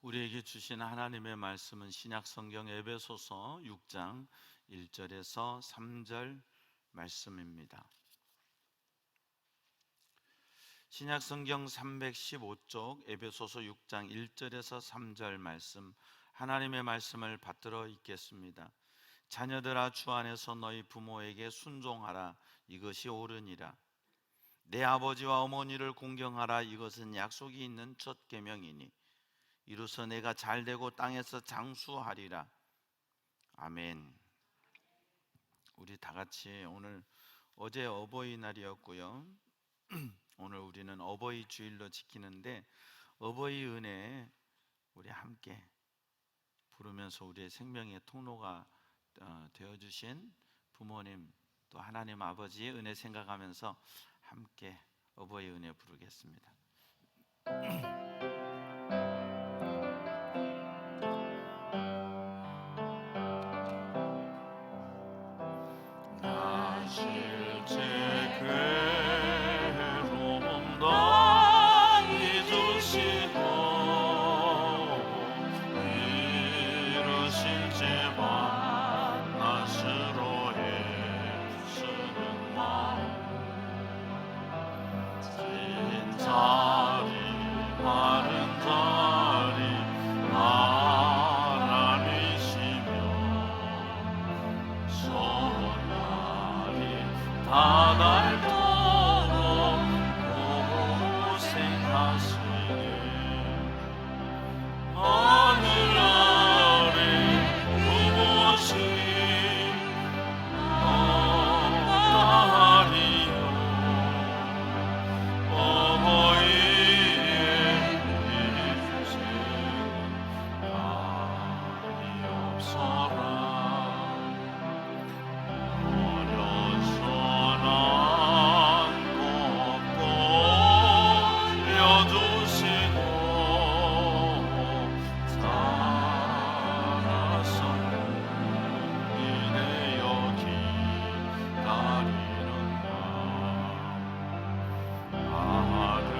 우리에게 주신 하나님의 말씀은 신약성경 에베소서 6장 1절에서 3절 말씀입니다. 신약성경 315쪽 에베소서 6장 1절에서 3절 말씀, 하나님의 말씀을 받들어 읽겠습니다. 자녀들아, 주 안에서 너희 부모에게 순종하라. 이것이 옳으니라. 내 아버지와 어머니를 공경하라. 이것은 약속이 있는 첫 계명이니 이로써 내가 잘되고 땅에서 장수하리라. 아멘. 우리 다 같이 어제 어버이날이었고요. 오늘 우리는 어버이 주일로 지키는데, 어버이 은혜 우리 함께 부르면서 우리의 생명의 통로가 되어주신 부모님, 또 하나님 아버지의 은혜 생각하면서 함께 어버이 은혜 부르겠습니다. 나 실제 괴로움도 잊으시고 이루실 제 만나시로 애쓰는 마음, 진 자리 마른 자리 하나님이시며 손날이 다닳도록 고생하시네. 하늘 아래 무엇이 없다리요. 어버이의 인생은 아니 없어라. 어려서 안고 보여주시고 살아서 이내어 기다리는 나, 하늘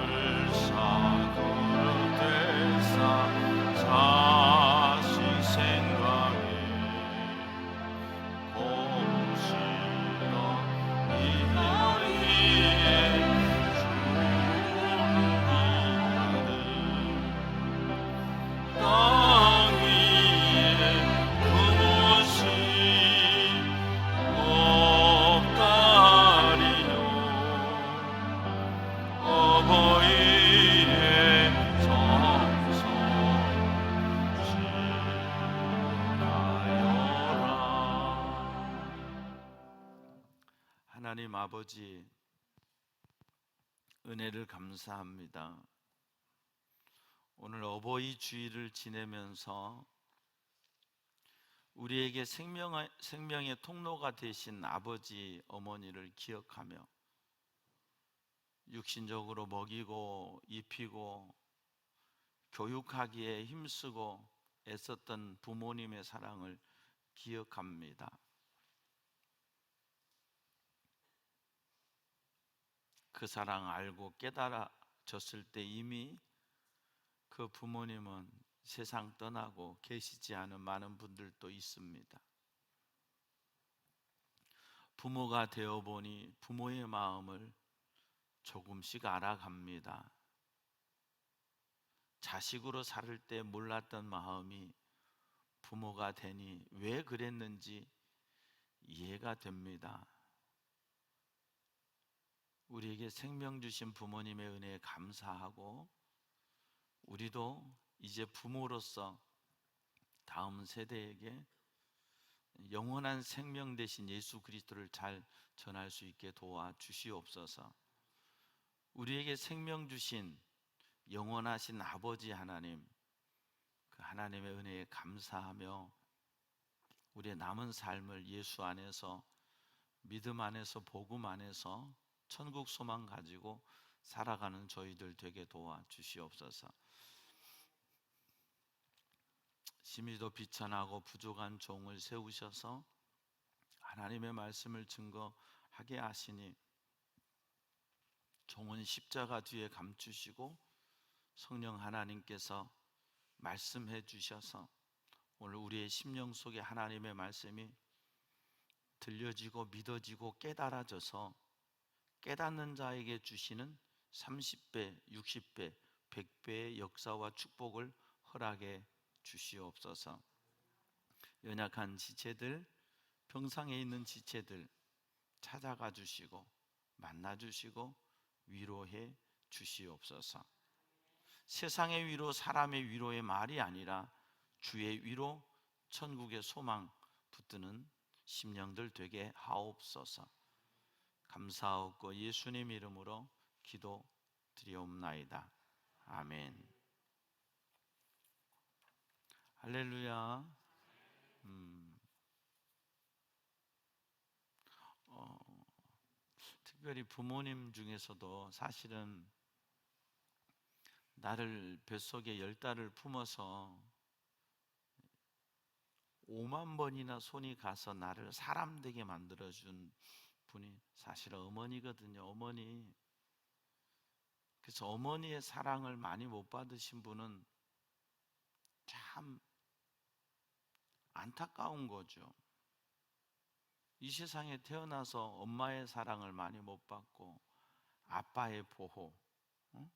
사그릇에서 자식 생각에 공시던 이리에 주는 이들, 땅 위에 그것이 없다리요. 어버이의 정성 지나여라. 하나님 아버지, 은혜를 감사합니다. 오늘 어버이 주일을 지내면서 우리에게 생명의 통로가 되신 아버지, 어머니를 기억하며 육신적으로 먹이고 입히고 교육하기에 힘쓰고 애썼던 부모님의 사랑을 기억합니다. 그 사랑 알고 깨달아졌을 때 이미 그 부모님은 세상 떠나고 계시지 않은 많은 분들도 있습니다. 부모가 되어보니 부모의 마음을 조금씩 알아갑니다. 자식으로 살 때 몰랐던 마음이 부모가 되니 왜 그랬는지 이해가 됩니다. 우리에게 생명 주신 부모님의 은혜에 감사하고, 우리도 이제 부모로서 다음 세대에게 영원한 생명 되신 예수 그리스도를 잘 전할 수 있게 도와 주시옵소서. 우리에게 생명 주신 영원하신 아버지 하나님, 그 하나님의 은혜에 감사하며 우리의 남은 삶을 예수 안에서, 믿음 안에서, 복음 안에서 천국 소망 가지고 살아가는 저희들 되게 도와 주시옵소서. 심히도 비천하고 부족한 종을 세우셔서 하나님의 말씀을 증거하게 하시니 종은 십자가 뒤에 감추시고 성령 하나님께서 말씀해 주셔서 오늘 우리의 심령 속에 하나님의 말씀이 들려지고 믿어지고 깨달아져서 깨닫는 자에게 주시는 30배, 60배, 100배의 역사와 축복을 허락해 주시옵소서. 연약한 지체들, 병상에 있는 지체들 찾아가 주시고 만나 주시고 위로해 주시옵소서. 세상의 위로, 사람의 위로의 말이 아니라 주의 위로, 천국의 소망 붙드는 심령들 되게 하옵소서. 감사하옵고 예수님 이름으로 기도드리옵나이다. 아멘. 할렐루야. 특별히 부모님 중에서도 사실은 나를 뱃속에 10달을 품어서 5만 번이나 손이 가서 나를 사람 되게 만들어준 분이 사실 어머니거든요. 어머니. 그래서 어머니의 사랑을 많이 못 받으신 분은 참 안타까운 거죠. 이 세상에 태어나서 엄마의 사랑을 많이 못 받고 아빠의 보호, 응?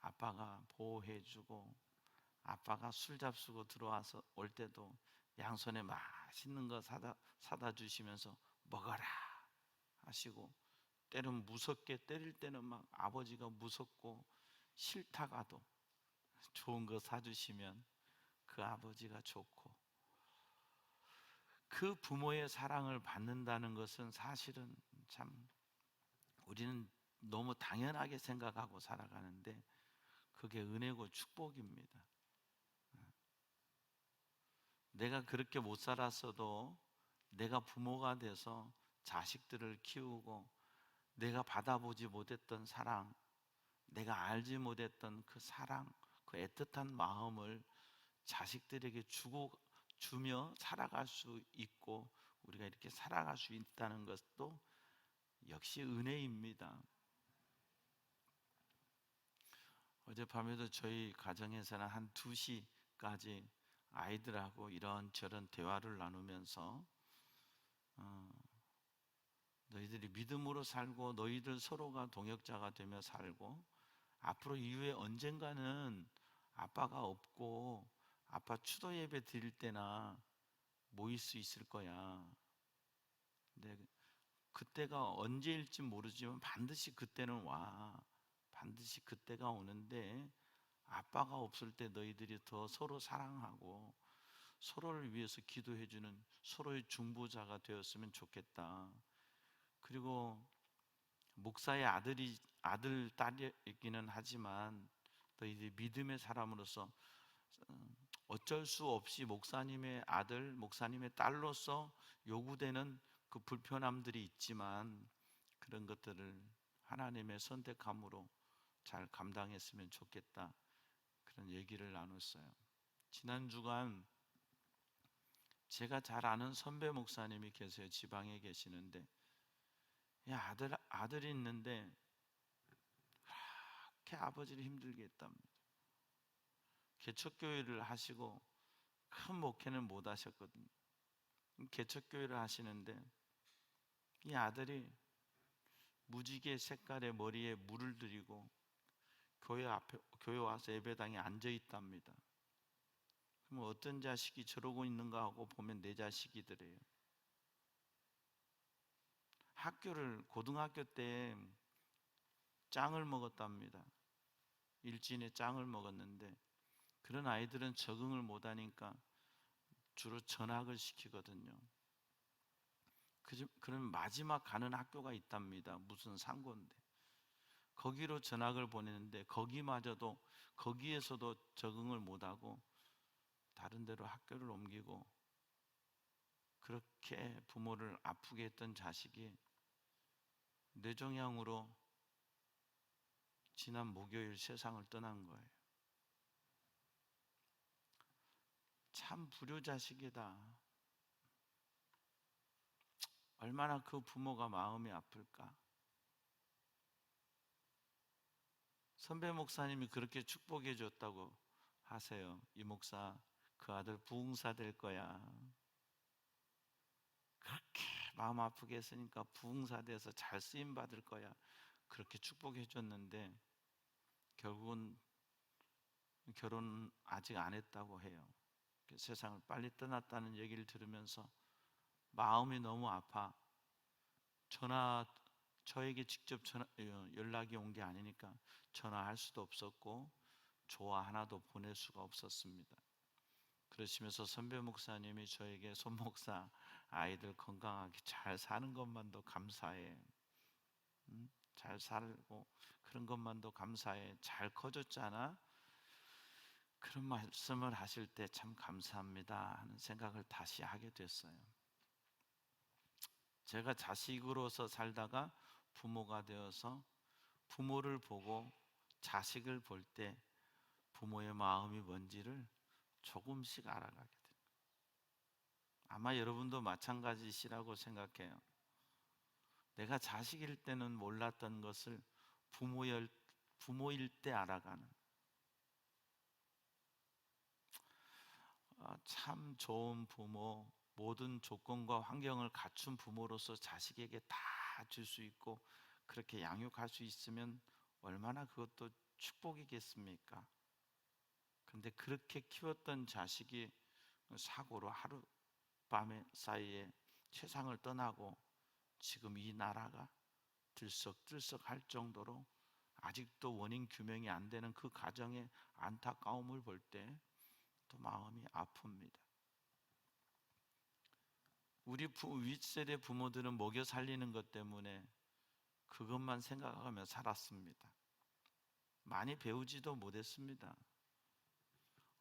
아빠가 보호해주고 아빠가 술 잡수고 들어와서 올 때도 양손에 맛있는 거 사다 주시면서 먹어라 하시고, 때는 무섭게 때릴 때는 막 아버지가 무섭고 싫다가도 좋은 거 사주시면 그 아버지가 좋고, 그 부모의 사랑을 받는다는 것은 사실은 참 우리는 너무 당연하게 생각하고 살아가는데 그게 은혜고 축복입니다. 내가 그렇게 못 살았어도 내가 부모가 돼서 자식들을 키우고 내가 받아보지 못했던 사랑, 내가 알지 못했던 그 사랑, 그 애틋한 마음을 자식들에게 주며 살아갈 수 있고 우리가 이렇게 살아갈 수 있다는 것도 역시 은혜입니다. 어젯밤에도 저희 가정에서는 한 2시까지 아이들하고 이런저런 대화를 나누면서 너희들이 믿음으로 살고 너희들 서로가 동역자가 되며 살고 앞으로 이후에 언젠가는 아빠가 없고 아빠 추도 예배 드릴 때나 모일 수 있을 거야. 근데 그때가 언제일지 모르지만 반드시 그때는 와. 반드시 그때가 오는데 아빠가 없을 때 너희들이 더 서로 사랑하고 서로를 위해서 기도해주는 서로의 중보자가 되었으면 좋겠다. 그리고 목사의 아들 딸이기는 하지만 너희들이 믿음의 사람으로서 어쩔 수 없이 목사님의 아들, 목사님의 딸로서 요구되는 그 불편함들이 있지만 그런 것들을 하나님의 선택함으로 잘 감당했으면 좋겠다. 그런 얘기를 나눴어요. 지난 주간 제가 잘 아는 선배 목사님이 계세요. 지방에 계시는데 아들이 있는데 그렇게 아버지를 힘들게 했답니다. 개척교회를 하시고 큰 목회는 못 하셨거든요. 개척교회를 하시는데 이 아들이 무지개 색깔의 머리에 물을 들이고 교회 와서 예배당에 앉아 있답니다. 그럼 어떤 자식이 저러고 있는가 하고 보면 내 자식이더래요. 고등학교 때 짱을 먹었답니다. 일진에 짱을 먹었는데 그런 아이들은 적응을 못하니까 주로 전학을 시키거든요. 그런 마지막 가는 학교가 있답니다. 무슨 상고인데 거기로 전학을 보내는데 거기에서도 적응을 못하고 다른 데로 학교를 옮기고, 그렇게 부모를 아프게 했던 자식이 뇌종양으로 지난 목요일 세상을 떠난 거예요. 참 불효자식이다. 얼마나 그 부모가 마음이 아플까. 선배 목사님이 그렇게 축복해 줬다고 하세요. 이 목사 그 아들 부흥사 될 거야. 그렇게 마음 아프게 했으니까 부흥사 돼서 잘 쓰임 받을 거야. 그렇게 축복해 줬는데 결국은 결혼 아직 안 했다고 해요. 세상을 빨리 떠났다는 얘기를 들으면서 마음이 너무 아파. 저에게 직접 연락이 온 게 아니니까 전화할 수도 없었고 조화 하나도 보낼 수가 없었습니다. 그러시면서 선배 목사님이 저에게 손 목사 아이들 건강하게 잘 사는 것만도 감사해. 잘 살고 그런 것만도 감사해. 잘 커졌잖아. 그런 말씀을 하실 때 참 감사합니다 하는 생각을 다시 하게 됐어요. 제가 자식으로서 살다가 부모가 되어서 부모를 보고 자식을 볼 때 부모의 마음이 뭔지를 조금씩 알아가게 돼요. 아마 여러분도 마찬가지시라고 생각해요. 내가 자식일 때는 몰랐던 것을 부모일 때 알아가는 참 좋은 부모, 모든 조건과 환경을 갖춘 부모로서 자식에게 다 줄 수 있고 그렇게 양육할 수 있으면 얼마나 그것도 축복이겠습니까? 근데 그렇게 키웠던 자식이 사고로 하룻밤 사이에 세상을 떠나고 지금 이 나라가 들썩들썩할 정도로 아직도 원인 규명이 안 되는 그 가정의 안타까움을 볼 때 또 마음이 아픕니다. 우리 윗세대 부모들은 먹여 살리는 것 때문에 그것만 생각하며 살았습니다. 많이 배우지도 못했습니다.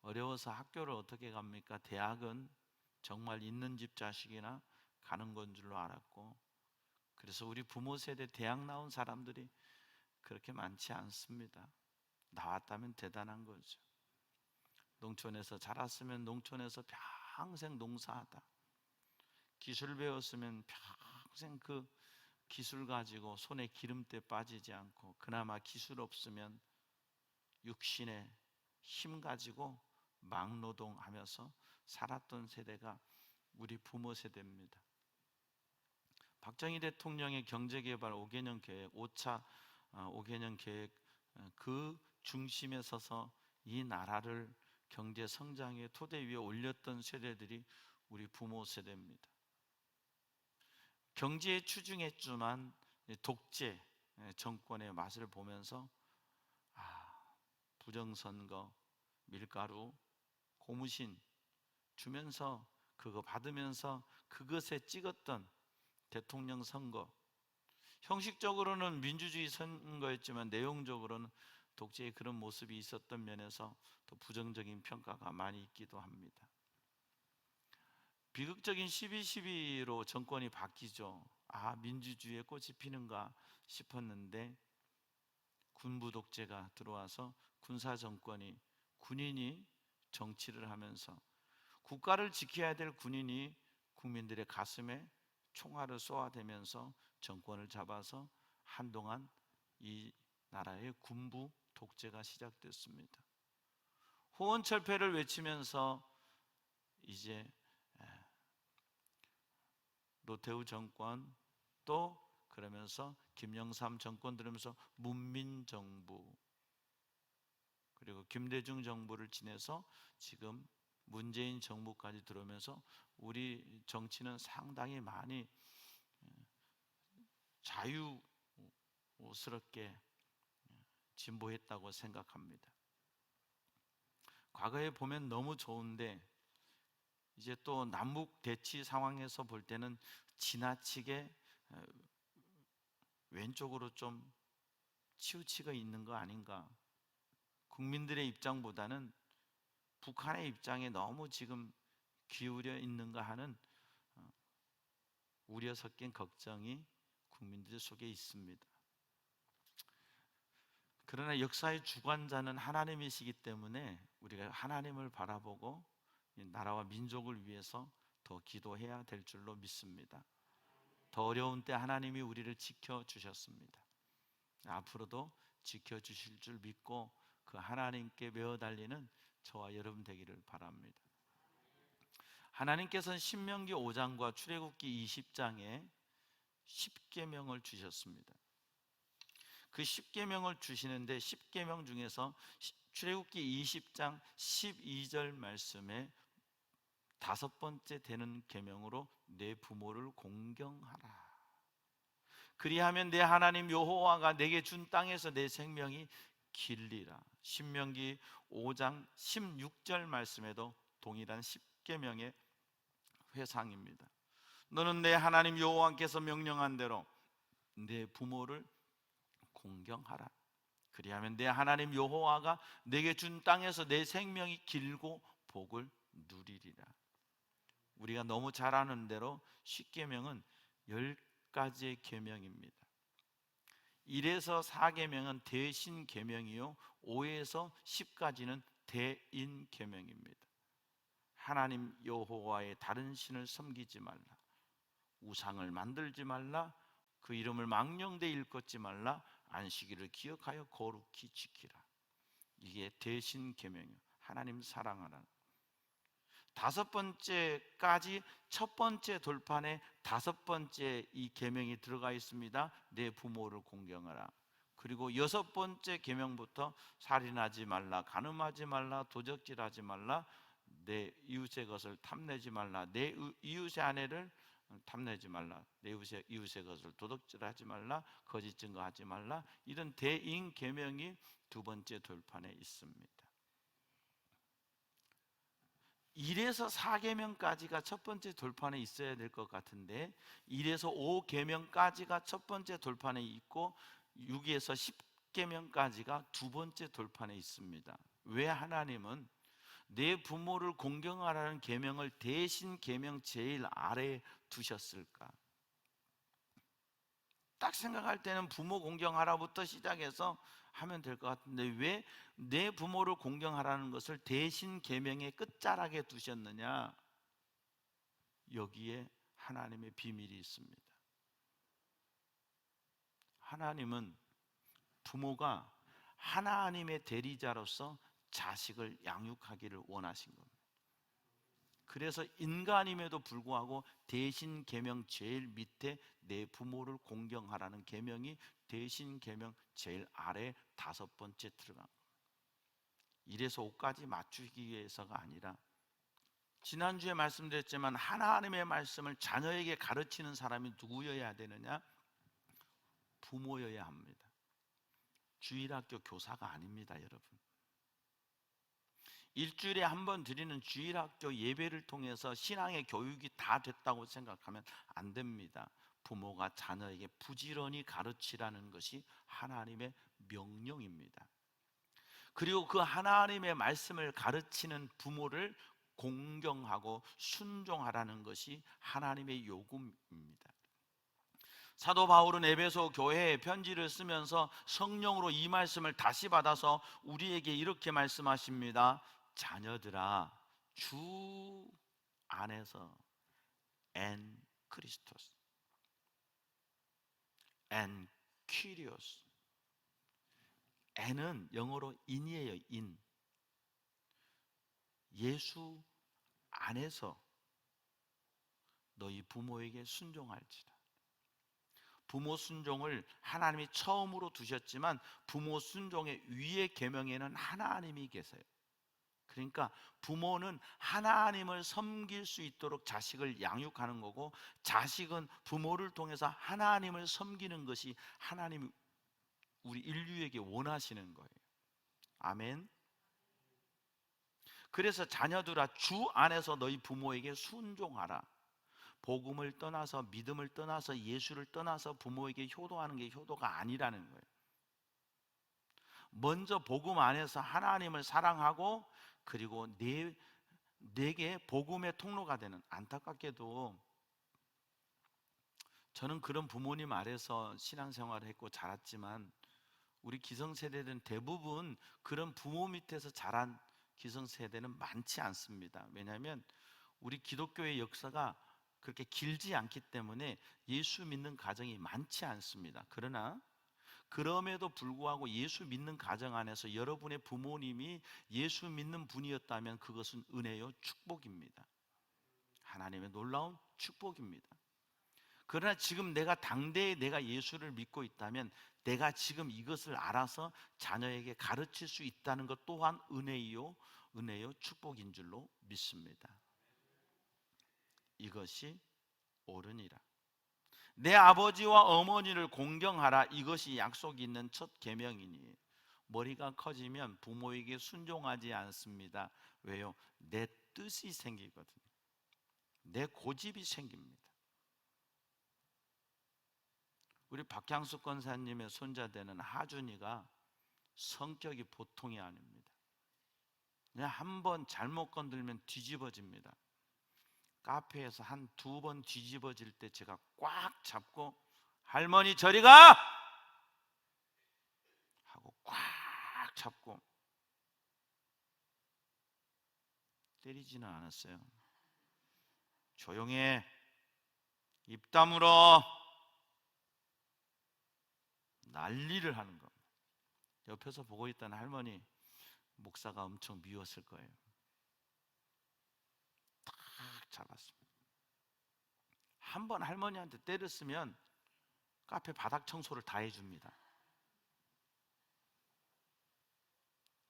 어려워서 학교를 어떻게 갑니까? 대학은 정말 있는 집 자식이나 가는 건 줄로 알았고, 그래서 우리 부모 세대 대학 나온 사람들이 그렇게 많지 않습니다. 나왔다면 대단한 거죠. 농촌에서 자랐으면 농촌에서 평생 농사하다, 기술 배웠으면 평생 그 기술 가지고 손에 기름때 빠지지 않고, 그나마 기술 없으면 육신의 힘 가지고 막노동하면서 살았던 세대가 우리 부모 세대입니다. 박정희 대통령의 경제개발 5개년 계획, 5차 5개년 계획, 그 중심에 서서 이 나라를 경제 성장의 토대 위에 올렸던 세대들이 우리 부모 세대입니다. 경제에 추중했지만 독재 정권의 맛을 보면서 부정선거, 밀가루, 고무신 주면서 그거 받으면서 그것에 찍었던 대통령 선거, 형식적으로는 민주주의 선거였지만 내용적으로는 독재의 그런 모습이 있었던 면에서 또 부정적인 평가가 많이 있기도 합니다. 비극적인 12.12로 정권이 바뀌죠. 민주주의의 꽃이 피는가 싶었는데 군부 독재가 들어와서 군사 정권이, 군인이 정치를 하면서 국가를 지켜야 될 군인이 국민들의 가슴에 총알을 쏘아대면서 정권을 잡아서 한동안 이 나라의 군부 독재가 시작됐습니다. 호언철폐를 외치면서 이제 노태우 정권, 또 그러면서 김영삼 정권 들으면서 문민정부, 그리고 김대중 정부를 지내서 지금 문재인 정부까지 들어오면서 우리 정치는 상당히 많이 자유스럽게 진보했다고 생각합니다. 과거에 보면 너무 좋은데 이제 또 남북 대치 상황에서 볼 때는 지나치게 왼쪽으로 좀 치우치고 있는 거 아닌가. 국민들의 입장보다는 북한의 입장에 너무 지금 기울여 있는가 하는 우려 섞인 걱정이 국민들 속에 있습니다. 그러나 역사의 주관자는 하나님이시기 때문에 우리가 하나님을 바라보고 나라와 민족을 위해서 더 기도해야 될 줄로 믿습니다. 더 어려운 때 하나님이 우리를 지켜주셨습니다. 앞으로도 지켜주실 줄 믿고 그 하나님께 메어 달리는 저와 여러분 되기를 바랍니다. 하나님께서는 신명기 5장과 출애굽기 20장에 10계명을 주셨습니다. 그 10계명을 주시는데 10계명 중에서 출애굽기 20장 12절 말씀에 다섯 번째 되는 계명으로 내 부모를 공경하라. 그리하면 내 하나님 여호와가 내게 준 땅에서 내 생명이 길리라. 신명기 5장 16절 말씀에도 동일한 10계명의 회상입니다. 너는 내 하나님 여호와께서 명령한 대로 내 부모를 공경하라. 그리하면 내 하나님 여호와가 내게 준 땅에서 내 생명이 길고 복을 누리리라. 우리가 너무 잘 아는 대로 10계명은 10가지의 계명입니다. 1에서 4계명은 대신 계명이요 5에서 10까지는 대인 계명입니다. 하나님 여호와의 다른 신을 섬기지 말라. 우상을 만들지 말라. 그 이름을 망령되이 일컫지 말라. 안식일을 기억하여 거룩히 지키라. 이게 대신 계명이요 하나님 사랑하라. 다섯 번째까지 첫 번째 돌판에 다섯 번째 이 계명이 들어가 있습니다. 내 부모를 공경하라. 그리고 여섯 번째 계명부터 살인하지 말라, 간음하지 말라, 도적질하지 말라, 내 이웃의 것을 탐내지 말라, 내 이웃의 아내를 탐내지 말라, 내 이웃의 것을 도둑질하지 말라, 거짓 증거하지 말라. 이런 대인 계명이 두 번째 돌판에 있습니다. 1에서 4계명까지가 첫 번째 돌판에 있어야 될 것 같은데 1에서 5계명까지가 첫 번째 돌판에 있고 6에서 10계명까지가 두 번째 돌판에 있습니다. 왜 하나님은 내 부모를 공경하라는 계명을 대신 계명 제일 아래에 두셨을까? 딱 생각할 때는 부모 공경하라부터 시작해서 하면 될 것 같은데 왜 내 부모를 공경하라는 것을 대신 계명의 끝자락에 두셨느냐? 여기에 하나님의 비밀이 있습니다. 하나님은 부모가 하나님의 대리자로서 자식을 양육하기를 원하신 겁니다. 그래서 인간임에도 불구하고 대신 계명 제일 밑에 내 부모를 공경하라는 계명이 대신 계명 제일 아래 다섯 번째 들어간 거예요. 1에서 5까지 맞추기 위해서가 아니라 지난주에 말씀드렸지만 하나님의 말씀을 자녀에게 가르치는 사람이 누구여야 되느냐? 부모여야 합니다. 주일학교 교사가 아닙니다, 여러분. 일주일에 한 번 드리는 주일학교 예배를 통해서 신앙의 교육이 다 됐다고 생각하면 안 됩니다. 부모가 자녀에게 부지런히 가르치라는 것이 하나님의 명령입니다. 그리고 그 하나님의 말씀을 가르치는 부모를 공경하고 순종하라는 것이 하나님의 요구입니다. 사도 바울은 에베소 교회에 편지를 쓰면서 성령으로 이 말씀을 다시 받아서 우리에게 이렇게 말씀하십니다. 자녀들아, 주 안에서 엔 크리스토스 엔 퀴리오스. 엔은 영어로 인이에요. 인. 예수 안에서 너희 부모에게 순종할지라. 부모 순종을 하나님이 처음으로 두셨지만 부모 순종의 위의 계명에는 하나님이 계세요. 그러니까 부모는 하나님을 섬길 수 있도록 자식을 양육하는 거고 자식은 부모를 통해서 하나님을 섬기는 것이 하나님이 우리 인류에게 원하시는 거예요. 아멘. 그래서 자녀들아 주 안에서 너희 부모에게 순종하라. 복음을 떠나서 믿음을 떠나서 예수를 떠나서 부모에게 효도하는 게 효도가 아니라는 거예요. 먼저 복음 안에서 하나님을 사랑하고 그리고 내게 복음의 통로가 되는, 안타깝게도 저는 그런 부모님 아래서 신앙생활을 했고 자랐지만 우리 기성세대는 대부분 그런 부모 밑에서 자란 기성세대는 많지 않습니다. 왜냐하면 우리 기독교의 역사가 그렇게 길지 않기 때문에 예수 믿는 가정이 많지 않습니다. 그러나 그럼에도 불구하고 예수 믿는 가정 안에서 여러분의 부모님이 예수 믿는 분이었다면 그것은 은혜요, 축복입니다. 하나님의 놀라운 축복입니다. 그러나 지금 내가 당대에 내가 예수를 믿고 있다면 내가 지금 이것을 알아서 자녀에게 가르칠 수 있다는 것 또한 은혜요 축복인 줄로 믿습니다. 이것이 옳으니라. 내 아버지와 어머니를 공경하라. 이것이 약속이 있는 첫 계명이니. 머리가 커지면 부모에게 순종하지 않습니다. 왜요? 내 뜻이 생기거든요. 내 고집이 생깁니다. 우리 박향숙 권사님의 손자되는 하준이가 성격이 보통이 아닙니다. 그냥 한번 잘못 건들면 뒤집어집니다. 카페에서 한 2번 뒤집어질 때 제가 꽉 잡고 할머니 저리 가! 하고 꽉 잡고 때리지는 않았어요. 조용해, 입 다물어, 난리를 하는 겁니다. 옆에서 보고 있던 할머니 목사가 엄청 미웠을 거예요. 딱 잡았습니다. 한번 할머니한테 때렸으면 카페 바닥 청소를 다 해줍니다.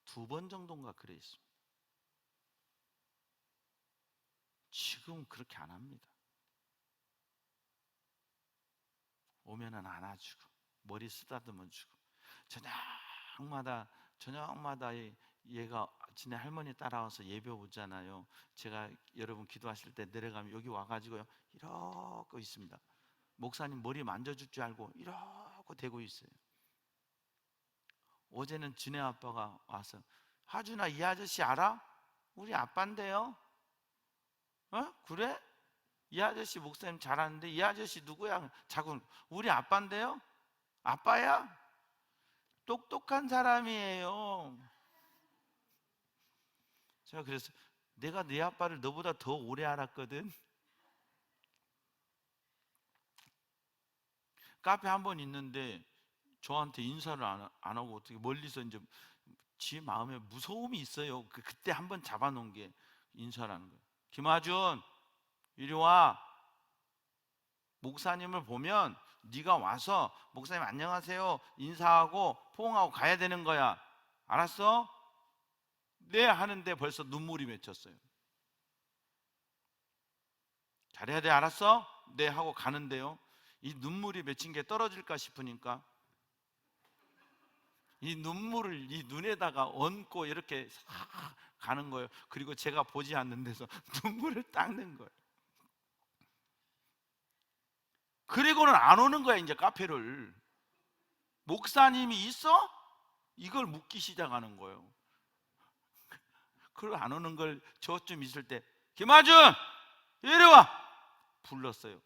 2번 정도인가 그래 있습니다. 지금 그렇게 안 합니다. 오면은 안아주고 머리 쓰다듬어 주고 저녁마다 얘가 지네 할머니 따라와서 예배 오잖아요. 제가 여러분 기도하실 때 내려가면 여기 와가지고요 이러고 있습니다. 목사님 머리 만져줄 줄 알고 이러고 대고 있어요. 어제는 지네 아빠가 와서 하준아 이 아저씨 알아? 우리 아빠인데요. 어? 그래? 이 아저씨 목사님 잘하는데 이 아저씨 누구야? 자꾸 우리 아빠인데요? 아빠야? 똑똑한 사람이에요. 제가 그래서 내가 네 아빠를 너보다 더 오래 알았거든. 카페 한 번 있는데 저한테 인사를 안 하고 어떻게 멀리서 이제 지 마음에 무서움이 있어요. 그때 한 번 잡아놓은 게 인사라는 거예요. 김하준 이리 와. 목사님을 보면 네가 와서 목사님 안녕하세요 인사하고 포옹하고 가야 되는 거야. 알았어? 네 하는데 벌써 눈물이 맺혔어요. 잘해야 돼. 알았어? 네 하고 가는데요 이 눈물이 맺힌 게 떨어질까 싶으니까 이 눈물을 이 눈에다가 얹고 이렇게 싹 가는 거예요. 그리고 제가 보지 않는 데서 눈물을 닦는 거예요. 그리고는 안 오는 거야. 이제 카페를 목사님이 있어? 이걸 묻기 시작하는 거예요. 그리고 안 오는 걸 저쯤 있을 때 김하준 이리 와 불렀어요.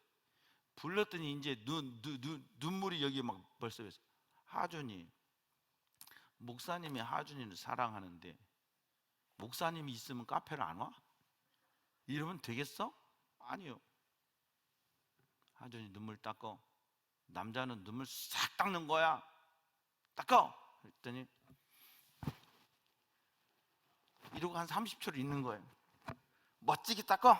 불렀더니 이제 눈물이 여기 막 벌써 하준이 목사님이 하준이를 사랑하는데 목사님이 있으면 카페를 안 와? 이러면 되겠어? 아니요. 하준이 눈물 닦어. 남자는 눈물 싹 닦는 거야. 닦어. 그랬더니 이러고 한 30초를 있는 거예요. 멋지게 닦어.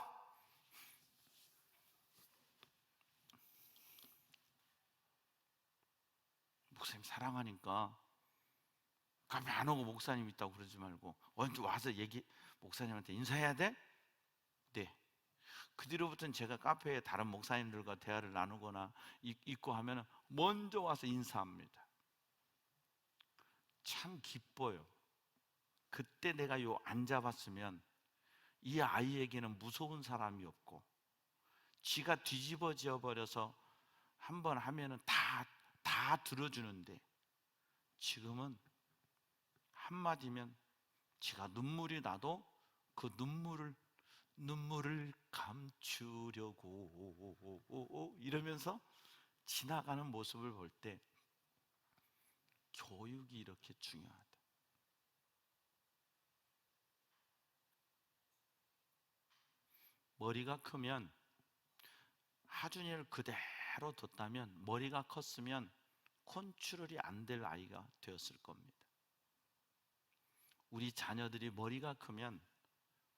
목사님 사랑하니까 카페 안 오고 목사님 있다고 그러지 말고 언제 와서 목사님한테 인사해야 돼? 네. 그 뒤로부터는 제가 카페에 다른 목사님들과 대화를 나누거나 있고 하면 먼저 와서 인사합니다. 참 기뻐요. 그때 내가 안 잡았으면 이 아이에게는 무서운 사람이 없고 지가 뒤집어져 버려서 한번 하면은 다 들어주는데 지금은 한마디면 지가 눈물이 나도 그 눈물을 감추려고 이러면서 지나가는 모습을 볼 때 교육이 이렇게 중요하다. 머리가 크면 하준이를 그대로 뒀다면 머리가 컸으면 컨트롤이 안 될 아이가 되었을 겁니다. 우리 자녀들이 머리가 크면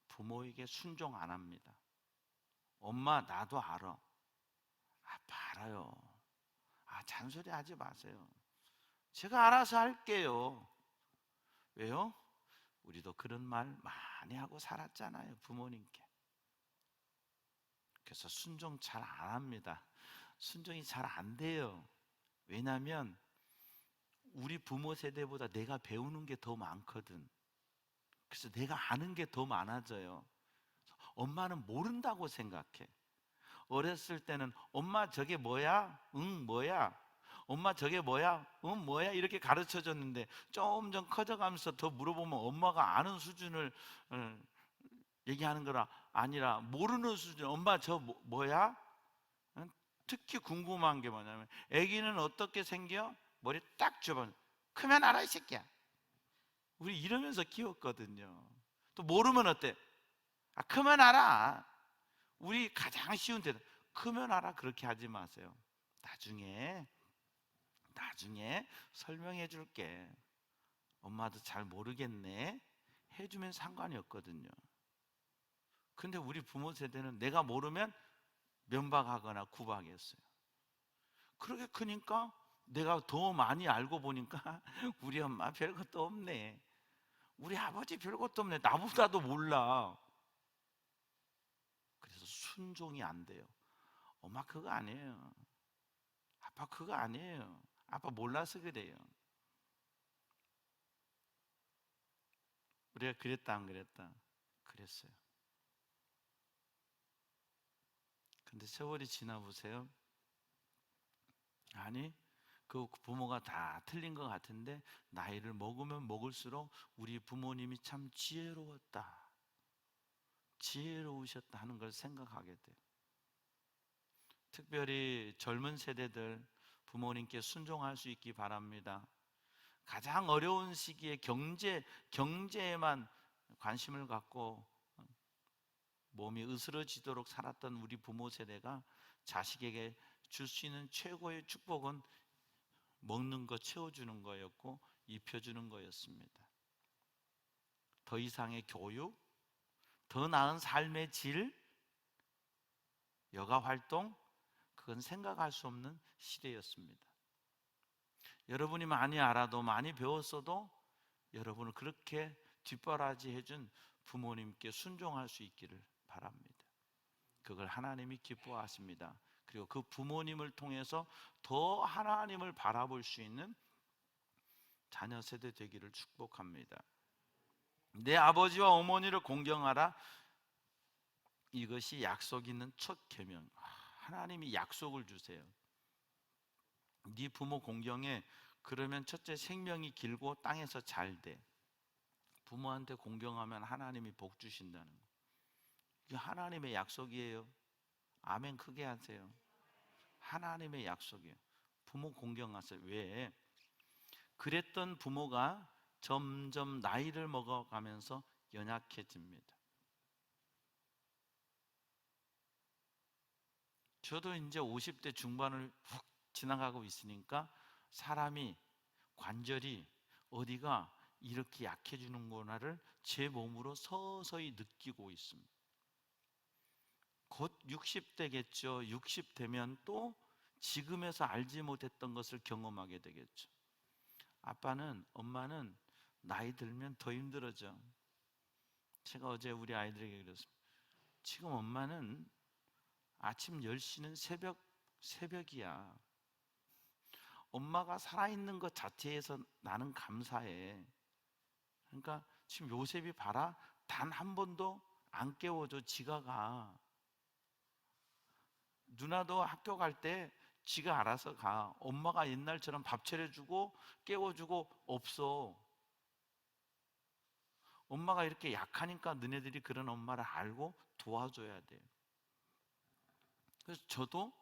부모에게 순종 안 합니다. 엄마 나도 알아. 아빠 알아요. 잔소리 하지 마세요. 제가 알아서 할게요. 왜요? 우리도 그런 말 많이 하고 살았잖아요, 부모님께. 그래서 순종 잘 안 합니다. 순종이 잘 안 돼요. 왜냐하면 우리 부모 세대보다 내가 배우는 게 더 많거든. 그래서 내가 아는 게 더 많아져요. 엄마는 모른다고 생각해. 어렸을 때는 엄마 저게 뭐야? 응 뭐야? 엄마 저게 뭐야? 응 뭐야? 이렇게 가르쳐 줬는데 점점 커져가면서 더 물어보면 엄마가 아는 수준을 얘기하는 거라 아니라 모르는 수준. 엄마 저 뭐야? 특히 궁금한 게 뭐냐면 애기는 어떻게 생겨? 머리 딱 접어 크면 알아 이 새끼야. 우리 이러면서 키웠거든요. 또 모르면 어때? 크면 알아. 우리 가장 쉬운 데는 크면 알아. 그렇게 하지 마세요. 나중에 설명해 줄게. 엄마도 잘 모르겠네 해주면 상관이 없거든요. 근데 우리 부모 세대는 내가 모르면 면박하거나 구박했어요. 그렇게 크니까 내가 더 많이 알고 보니까 우리 엄마 별것도 없네, 우리 아버지 별것도 없네, 나보다도 몰라. 그래서 순종이 안 돼요. 엄마 그거 아니에요. 아빠 그거 아니에요. 아빠 몰라서 그래요. 우리가 그랬다 안 그랬다? 그랬어요. 근데 세월이 지나 보세요. 아니 그 부모가 다 틀린 것 같은데 나이를 먹으면 먹을수록 우리 부모님이 참 지혜로우셨다 하는 걸 생각하게 돼요. 특별히 젊은 세대들 부모님께 순종할 수 있기 바랍니다. 가장 어려운 시기에 경제에만 관심을 갖고 몸이 으스러지도록 살았던 우리 부모 세대가 자식에게 줄 수 있는 최고의 축복은 먹는 거 채워주는 거였고 입혀주는 거였습니다. 더 이상의 교육, 더 나은 삶의 질, 여가 활동, 그건 생각할 수 없는 시대였습니다. 여러분이 많이 알아도 많이 배웠어도 여러분을 그렇게 뒷바라지 해준 부모님께 순종할 수 있기를 바랍니다. 그걸 하나님이 기뻐하십니다. 그리고 그 부모님을 통해서 더 하나님을 바라볼 수 있는 자녀 세대 되기를 축복합니다. 내 아버지와 어머니를 공경하라. 이것이 약속 있는 첫 계명. 하나님이 약속을 주세요. 네 부모 공경해. 그러면 첫째 생명이 길고 땅에서 잘 돼. 부모한테 공경하면 하나님이 복 주신다는 거. 이게 하나님의 약속이에요. 아멘 크게 하세요. 하나님의 약속이에요. 부모 공경하세요. 왜? 그랬던 부모가 점점 나이를 먹어가면서 연약해집니다. 저도 이제 50대 중반을 훅 지나가고 있으니까 사람이 관절이 어디가 이렇게 약해지는구나를 제 몸으로 서서히 느끼고 있습니다. 곧 60대겠죠. 60대면 또 지금에서 알지 못했던 것을 경험하게 되겠죠. 엄마는 나이 들면 더 힘들어져. 제가 어제 우리 아이들에게 그랬습니다. 지금 엄마는 아침 10시는 새벽이야. 엄마가 살아있는 것 자체에서 나는 감사해. 그러니까 지금 요셉이 봐라. 단 한 번도 안 깨워줘. 지가 가. 누나도 학교 갈 때 지가 알아서 가. 엄마가 옛날처럼 밥 차려주고 깨워주고 없어. 엄마가 이렇게 약하니까 너네들이 그런 엄마를 알고 도와줘야 돼요. 그래서 저도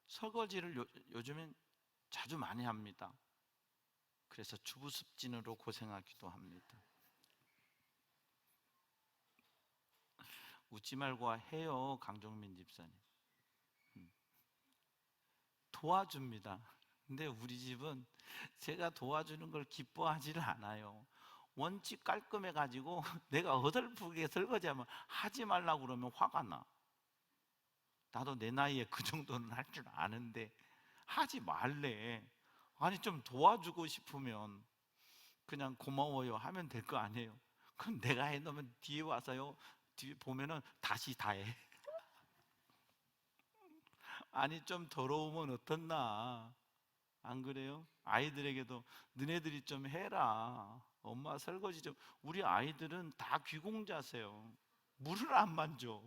설거지를 요즘엔 자주 많이 합니다. 그래서 주부 습진으로 고생하기도 합니다. 웃지 말고 해요, 강종민 집사님. 도와줍니다. 근데 우리 집은 제가 도와주는 걸 기뻐하지를 않아요. 원칙 깔끔해 가지고 내가 어설프게 설거지하면 하지 말라고 그러면 화가 나. 나도 내 나이에 그 정도는 할 줄 아는데 하지 말래. 아니 좀 도와주고 싶으면 그냥 고마워요 하면 될 거 아니에요. 그럼 내가 해놓으면 뒤에 와서요, 뒤에 보면은 다시 다 해. 아니 좀 더러우면 어떻나, 안 그래요? 아이들에게도 너네들이 좀 해라, 엄마 설거지 좀. 우리 아이들은 다 귀공자세요. 물을 안 만져.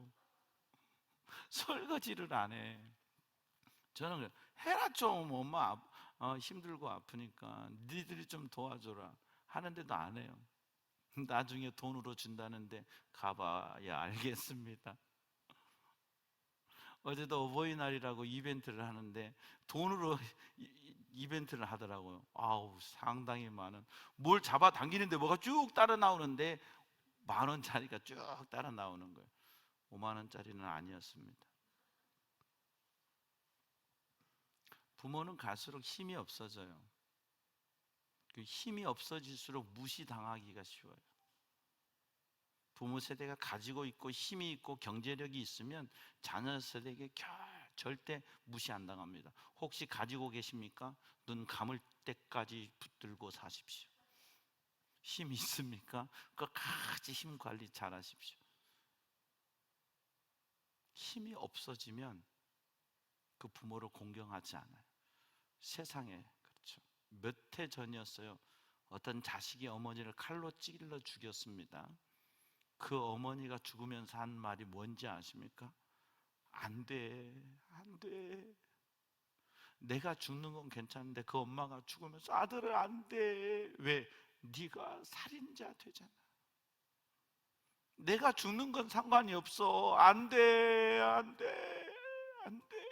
설거지를 안 해. 저는 그래요. 해라 좀 엄마, 힘들고 아프니까 니들이 좀 도와줘라 하는데도 안 해요. 나중에 돈으로 준다는데 가봐야 알겠습니다. 어제도 어버이날이라고 이벤트를 하는데 돈으로 이벤트를 하더라고요. 아우, 상당히 많은, 뭘 잡아 당기는데 뭐가 쭉 따라 나오는데 10,000원짜리가 쭉 따라 나오는 거예요. 50,000원짜리는 아니었습니다. 부모는 갈수록 힘이 없어져요. 그 힘이 없어질수록 무시당하기가 쉬워요. 부모 세대가 가지고 있고 힘이 있고 경제력이 있으면 자녀 세대에게 절대 무시 안 당합니다. 혹시 가지고 계십니까? 눈 감을 때까지 붙들고 사십시오. 힘이 있습니까? 끝까지 힘 관리 잘 하십시오. 힘이 없어지면 그 부모를 공경하지 않아요. 세상에. 그렇죠. 몇 해 전이었어요. 어떤 자식이 어머니를 칼로 찔러 죽였습니다. 그 어머니가 죽으면서 한 말이 뭔지 아십니까? 안 돼, 안 돼. 내가 죽는 건 괜찮은데 그 엄마가 죽으면서 아들은 안 돼. 왜? 네가 살인자 되잖아. 내가 죽는 건 상관이 없어. 안 돼, 안 돼, 안 돼.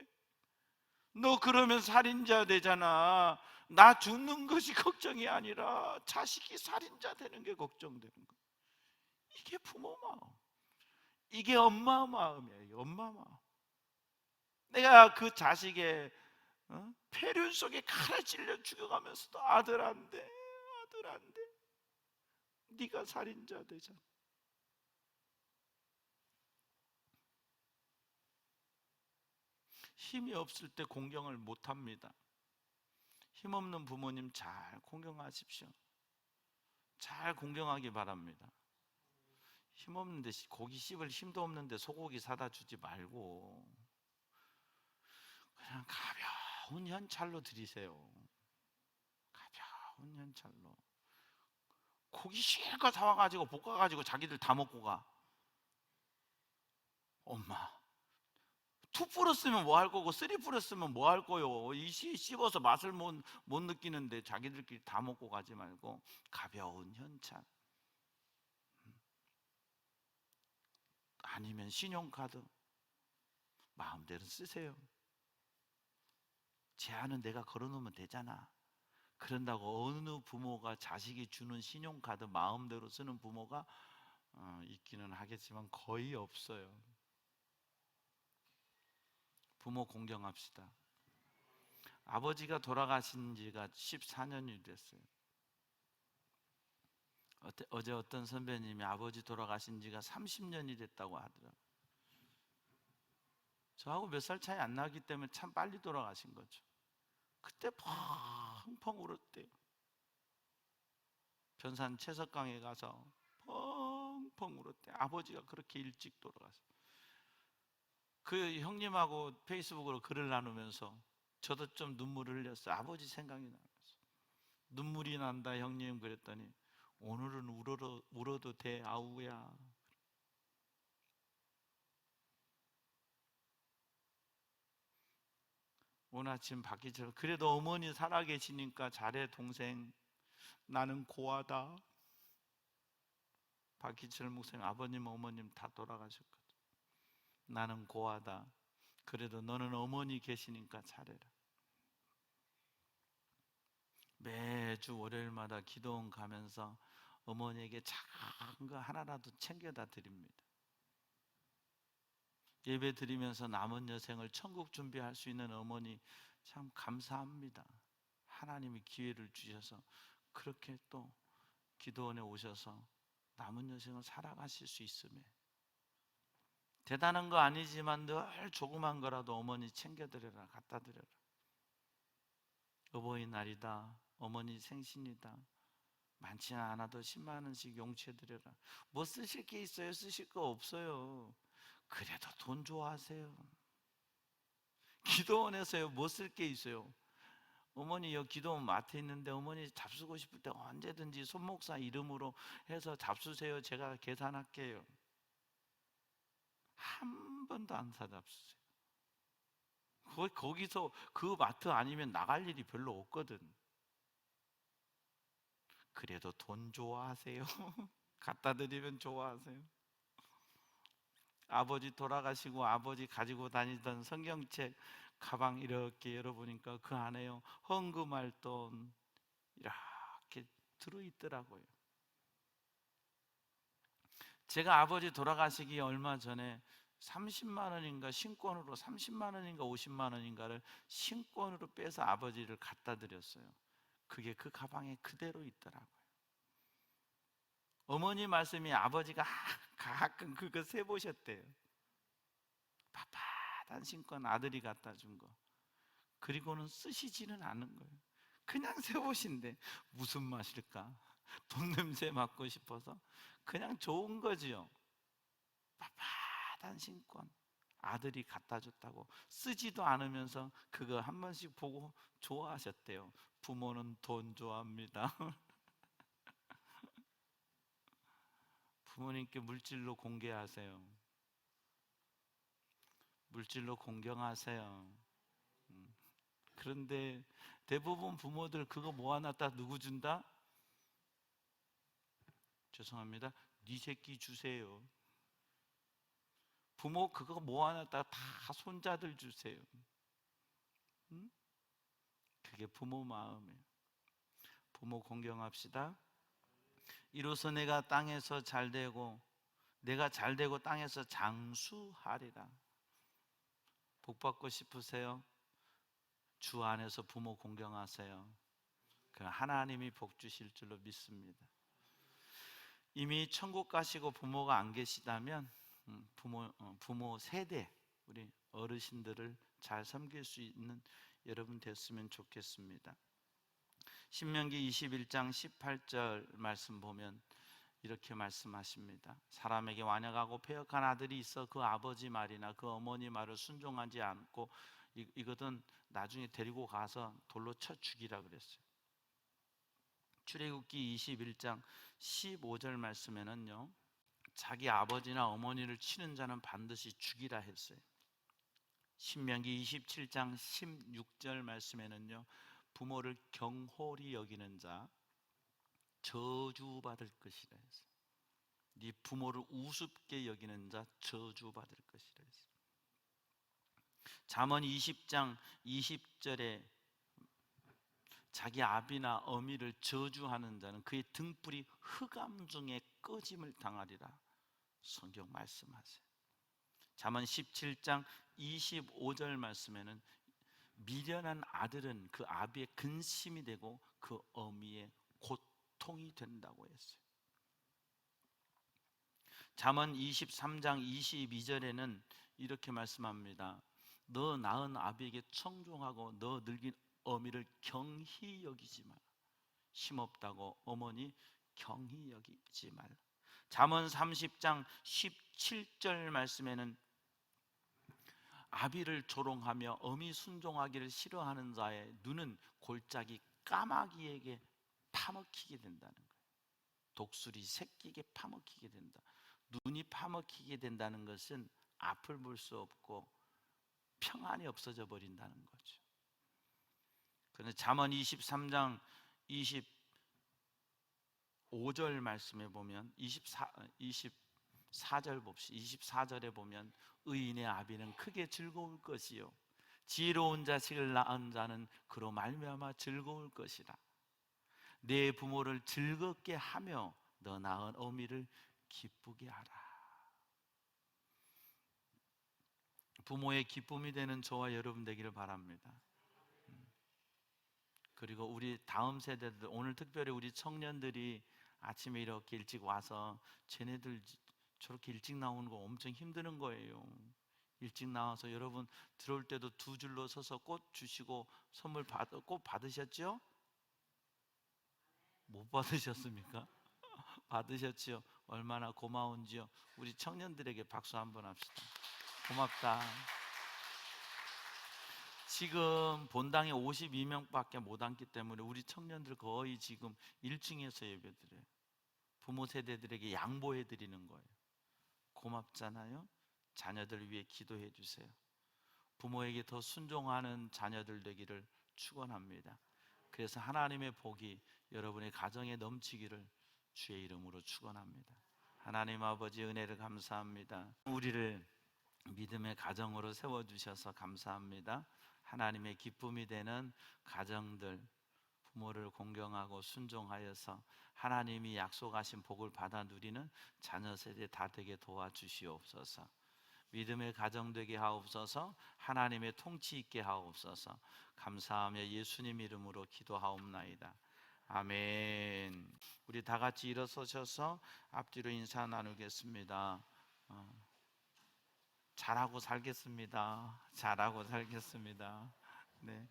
너 그러면 살인자 되잖아. 나 죽는 것이 걱정이 아니라 자식이 살인자 되는 게 걱정되는 거야. 이게 부모 마음, 이게 엄마 마음이에요. 엄마 마음. 내가 그 자식의 폐륜 속에 칼에 찔려 죽어가면서도 아들 안 돼, 아들 안 돼. 네가 살인자 되잖아. 힘이 없을 때 공경을 못 합니다. 힘없는 부모님 잘 공경하십시오. 잘 공경하기 바랍니다. 힘없는데 고기 씹을 힘도 없는데 소고기 사다 주지 말고 그냥 가벼운 현찰로 드리세요. 가벼운 현찰로. 고기 실컷 사와가지고 볶아가지고 자기들 다 먹고 가. 엄마, 2 뿌렸으면 뭐 할 거고 3 뿌렸으면 뭐 할 거요. 이 씹어서 맛을 못 느끼는데 자기들끼리 다 먹고 가지 말고 가벼운 현찰, 아니면 신용카드 마음대로 쓰세요. 제한은 내가 걸어놓으면 되잖아. 그런다고 어느 부모가 자식이 주는 신용카드 마음대로 쓰는 부모가 있기는 하겠지만 거의 없어요. 부모 공경합시다. 아버지가 돌아가신 지가 14년이 됐어요. 어제 어떤 선배님이 아버지 돌아가신 지가 30년이 됐다고 하더라고요. 저하고 몇 살 차이 안 나기 때문에 참 빨리 돌아가신 거죠. 그때 펑펑 울었대요. 변산 채석강에 가서 펑펑 울었대. 아버지가 그렇게 일찍 돌아가서. 그 형님하고 페이스북으로 글을 나누면서 저도 좀 눈물을 흘렸어요. 아버지 생각이 나면서. 눈물이 난다 형님 그랬더니 오늘은 울어도 돼 아우야. 오늘 아침 박기철, 그래도 어머니 살아계시니까 잘해 동생, 나는 고하다. 박기철 목사님 아버님 어머님 다 돌아가셨거든. 나는 고하다. 그래도 너는 어머니 계시니까 잘해라. 매주 월요일마다 기도원 가면서 어머니에게 작은 거 하나라도 챙겨다 드립니다. 예배 드리면서 남은 여생을 천국 준비할 수 있는 어머니 참 감사합니다. 하나님이 기회를 주셔서 그렇게 또 기도원에 오셔서 남은 여생을 살아가실 수 있음에, 대단한 거 아니지만 늘 조그만 거라도 어머니 챙겨드려라, 갖다 드려라. 어버이날이다, 어머니 생신이다, 많지는 않아도 10만 원씩 용치해드려라. 뭐 쓰실 게 있어요? 쓰실 거 없어요. 그래도 돈 좋아하세요. 기도원에서요, 뭐 쓸 게 있어요? 어머니 여기 기도원 마트 있는데 어머니 잡수고 싶을 때 언제든지 손목사 이름으로 해서 잡수세요. 제가 계산할게요. 한 번도 안 사잡수세요. 거기서 그 마트 아니면 나갈 일이 별로 없거든. 그래도 돈 좋아하세요. 갖다 드리면 좋아하세요. 아버지 돌아가시고 아버지 가지고 다니던 성경책 가방 이렇게 열어보니까 그 안에요, 헌금할 돈 이렇게 들어있더라고요. 제가 아버지 돌아가시기 얼마 전에 30만 원인가 신권으로, 30만 원인가 50만 원인가를 신권으로 빼서 아버지를 갖다 드렸어요. 그게 그 가방에 그대로 있더라고요. 어머니 말씀이 아버지가 가끔 그거 세보셨대요. 빳빳한 신권 아들이 갖다 준 거. 그리고는 쓰시지는 않은 거예요. 그냥 세보신데 무슨 맛일까? 돈 냄새 맡고 싶어서 그냥 좋은 거지요. 빳빳한 신권 아들이 갖다 줬다고 쓰지도 않으면서 그거 한 번씩 보고 좋아하셨대요. 부모는 돈 좋아합니다. 부모님께 물질로 공개하세요. 물질로 공경하세요. 그런데 대부분 부모들 그거 모아놨다 누구 준다? 죄송합니다, 네 새끼 주세요. 부모 그거 모아놨다 다 손자들 주세요. 응? 그게 부모 마음이에요. 부모 공경합시다. 이로써 내가 땅에서 잘되고 내가 잘되고 땅에서 장수하리라. 복받고 싶으세요? 주 안에서 부모 공경하세요. 그 하나님이 복 주실 줄로 믿습니다. 이미 천국 가시고 부모가 안 계시다면 부모 세대, 우리 어르신들을 잘 섬길 수 있는 여러분 됐으면 좋겠습니다. 신명기 21장 18절 말씀 보면 이렇게 말씀하십니다. 사람에게 완역하고 패역한 아들이 있어 그 아버지 말이나 그 어머니 말을 순종하지 않고, 이거든 나중에 데리고 가서 돌로 쳐 죽이라 그랬어요. 출애굽기 21장 15절 말씀에는요, 자기 아버지나 어머니를 치는 자는 반드시 죽이라 했어요. 신명기 27장 16절 말씀에는요, 부모를 경홀히 여기는 자 저주받을 것이라 했어요. 네 부모를 우습게 여기는 자 저주받을 것이라 했어요. 잠언 20장 20절에 자기 아비나 어미를 저주하는 자는 그의 등불이 흑암 중에 꺼짐을 당하리라 성경 말씀하세요. 잠언 17장 25절 말씀에는 미련한 아들은 그 아비의 근심이 되고 그 어미의 고통이 된다고 했어요. 잠언 23장 22절에는 이렇게 말씀합니다. 너 낳은 아비에게 청종하고 너 늙은 어미를 경히 여기지 마라. 힘없다고 어머니 경히 여기지 말라. 잠언 30장 17절 말씀에는 아비를 조롱하며 어미 순종하기를 싫어하는 자의 눈은 골짜기 까마귀에게 파먹히게 된다는 거예요. 독수리 새끼에게 파먹히게 된다. 눈이 파먹히게 된다는 것은 앞을 볼 수 없고 평안이 없어져 버린다는 거죠. 그런데 잠언 23장 25절 말씀에 보면 24절 봅시다. 24절에 보면 의인의 아비는 크게 즐거울 것이요 지혜로운 자식을 낳은 자는 그로 말미암아 즐거울 것이라. 내 부모를 즐겁게 하며 너 낳은 어미를 기쁘게 하라. 부모의 기쁨이 되는 저와 여러분 되기를 바랍니다. 그리고 우리 다음 세대들, 오늘 특별히 우리 청년들이 아침에 이렇게 일찍 와서 쟤네들 저렇게 일찍 나오는 거 엄청 힘드는 거예요. 일찍 나와서 여러분 들어올 때도 두 줄로 서서 꽃 주시고 선물 꽃 받으셨죠? 못 받으셨습니까? 받으셨지요? 얼마나 고마운지요. 우리 청년들에게 박수 한번 합시다. 고맙다. 지금 본당에 52명밖에 못 앉기 때문에 우리 청년들 거의 지금 1층에서 예배드려요. 부모 세대들에게 양보해 드리는 거예요. 고맙잖아요. 자녀들 위해 기도해 주세요. 부모에게 더 순종하는 자녀들 되기를 축원합니다. 그래서 하나님의 복이 여러분의 가정에 넘치기를 주의 이름으로 축원합니다. 하나님 아버지 은혜를 감사합니다. 우리를 믿음의 가정으로 세워주셔서 감사합니다. 하나님의 기쁨이 되는 가정들, 부모를 공경하고 순종하여서 하나님이 약속하신 복을 받아 누리는 자녀 세대 다 되게 도와주시옵소서. 믿음의 가정 되게 하옵소서. 하나님의 통치 있게 하옵소서. 감사하며 예수님 이름으로 기도하옵나이다. 아멘. 우리 다 같이 일어서셔서 앞뒤로 인사 나누겠습니다. 잘하고 살겠습니다. 잘하고 살겠습니다. 네.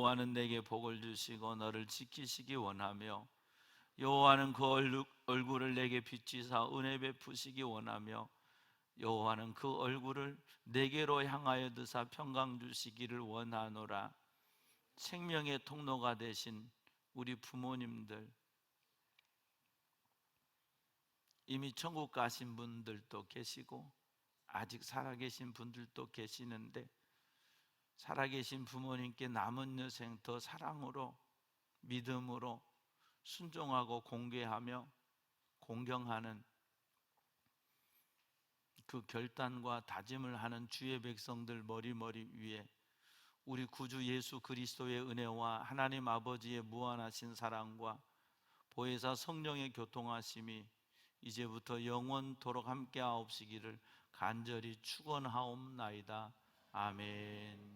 여호와는 내게 복을 주시고 너를 지키시기 원하며 여호와는 그 얼굴을 내게 비치사 은혜 베푸시기 원하며 여호와는 그 얼굴을 내게로 향하여 드사 평강 주시기를 원하노라. 생명의 통로가 되신 우리 부모님들, 이미 천국 가신 분들도 계시고 아직 살아계신 분들도 계시는데, 살아계신 부모님께 남은 여생 더 사랑으로, 믿음으로 순종하고 공개하며 공경하는 그 결단과 다짐을 하는 주의 백성들 머리머리 위에 우리 구주 예수 그리스도의 은혜와 하나님 아버지의 무한하신 사랑과 보혜사 성령의 교통하심이 이제부터 영원토록 함께하옵시기를 간절히 축원하옵나이다. 아멘.